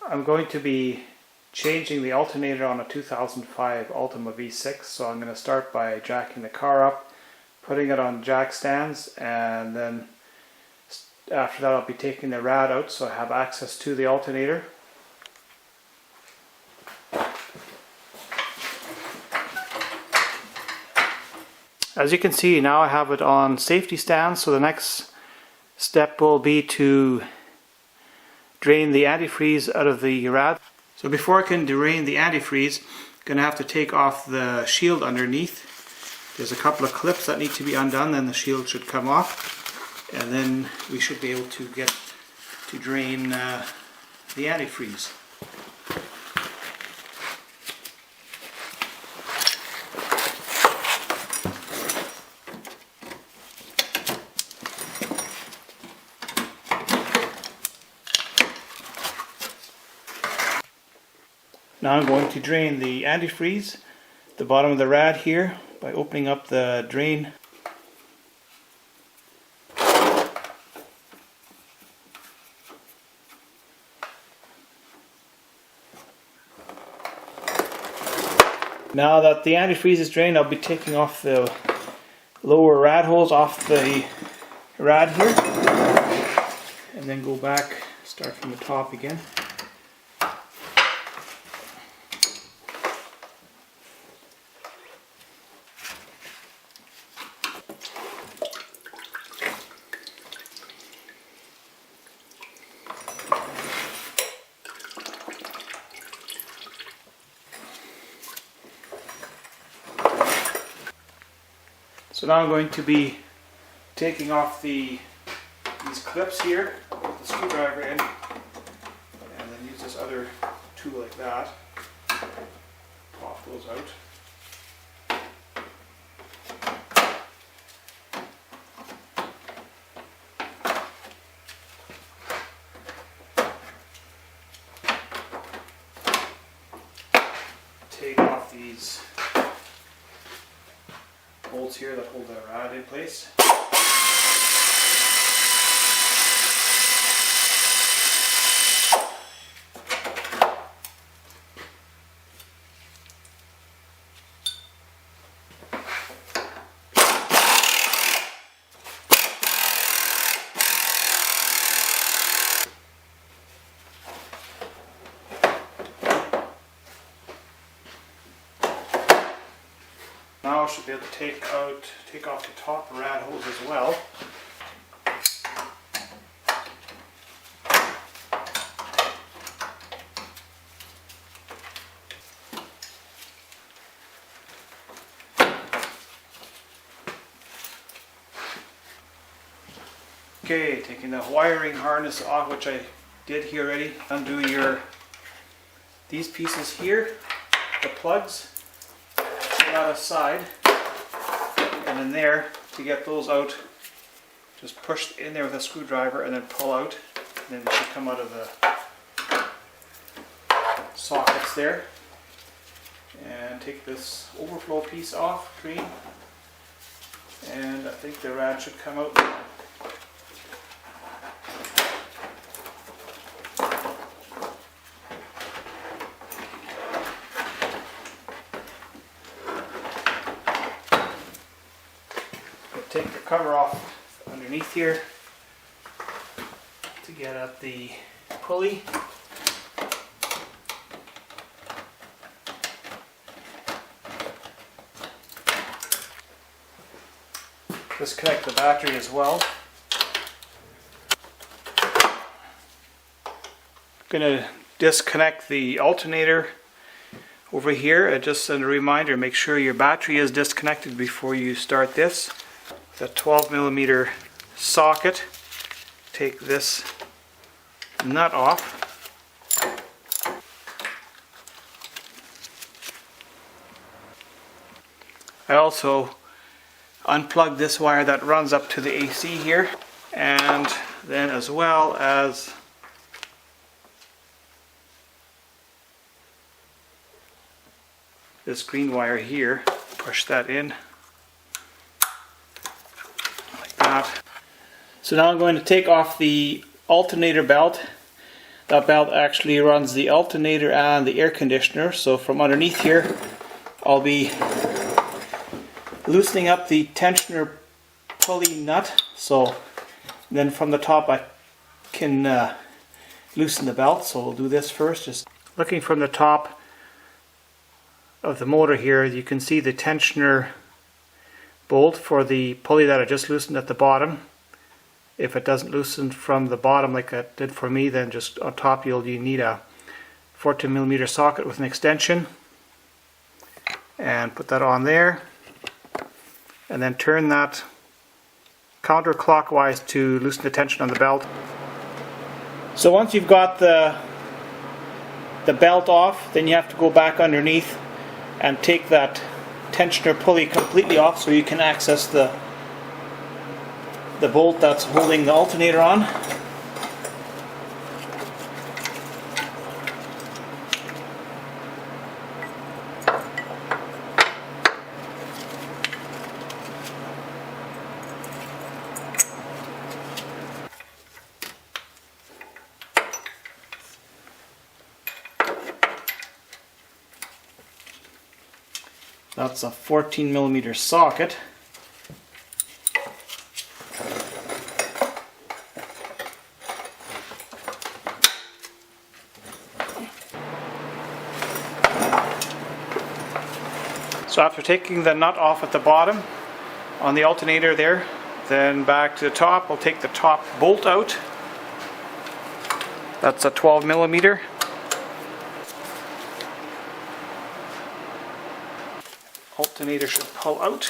I'm going to be changing the alternator on a 2005 Altima V6, so I'm going to start by jacking the car up, putting it on jack stands, and then after that I'll be taking the rad out so I have access to the alternator. As you can see, now I have it on safety stands, so the next step will be to drain the antifreeze out of the rad. So before I can drain the antifreeze, I'm going to have to take off the shield underneath. There's a couple of clips that need to be undone, then the shield should come off, and then we should be able to get to drain the antifreeze. Now I'm going to drain the antifreeze, the bottom of the rad here, by opening up the drain. Now that the antifreeze is drained, I'll be taking off the lower rad holes off the rad here, and then go back, start from the top again. So now I'm going to be taking off these clips here with the screwdriver in, and then use this other tool like that, pop those out. Take off these bolts here that hold the rad in place. Now I should be able to take off the top rad hose as well. Okay, taking the wiring harness off, which I did here already. Undo these pieces here, the plugs. Out aside, and then there, to get those out, just push in there with a screwdriver and then pull out, and then they should come out of the sockets there. And take this overflow piece off, clean, and I think the rad should come out now. Take the cover off underneath here to get at the pulley. Disconnect the battery as well. I'm going to disconnect the alternator over here, and just a reminder, make sure your battery is disconnected before you start this. The 12mm socket, take this nut off. I also unplugged this wire that runs up to the AC here, and then as well as this green wire here, push that in. So now I'm going to take off the alternator belt That belt actually runs the alternator and the air conditioner. So from underneath here, I'll be loosening up the tensioner pulley nut. So then from the top I can loosen the belt. So we'll do this first. Just looking from the top of the motor here, you can see the tensioner bolt for the pulley that I just loosened at the bottom. If it doesn't loosen from the bottom like it did for me, then just on top you need a 14mm socket with an extension, and put that on there, and then turn that counterclockwise to loosen the tension on the belt. So once you've got the belt off, then you have to go back underneath and take that tensioner pulley completely off so you can access the bolt that's holding the alternator on. That's a 14mm socket. So after taking the nut off at the bottom on the alternator there, then back to the top, I'll take the top bolt out. That's a 12mm. Alternator should pull out.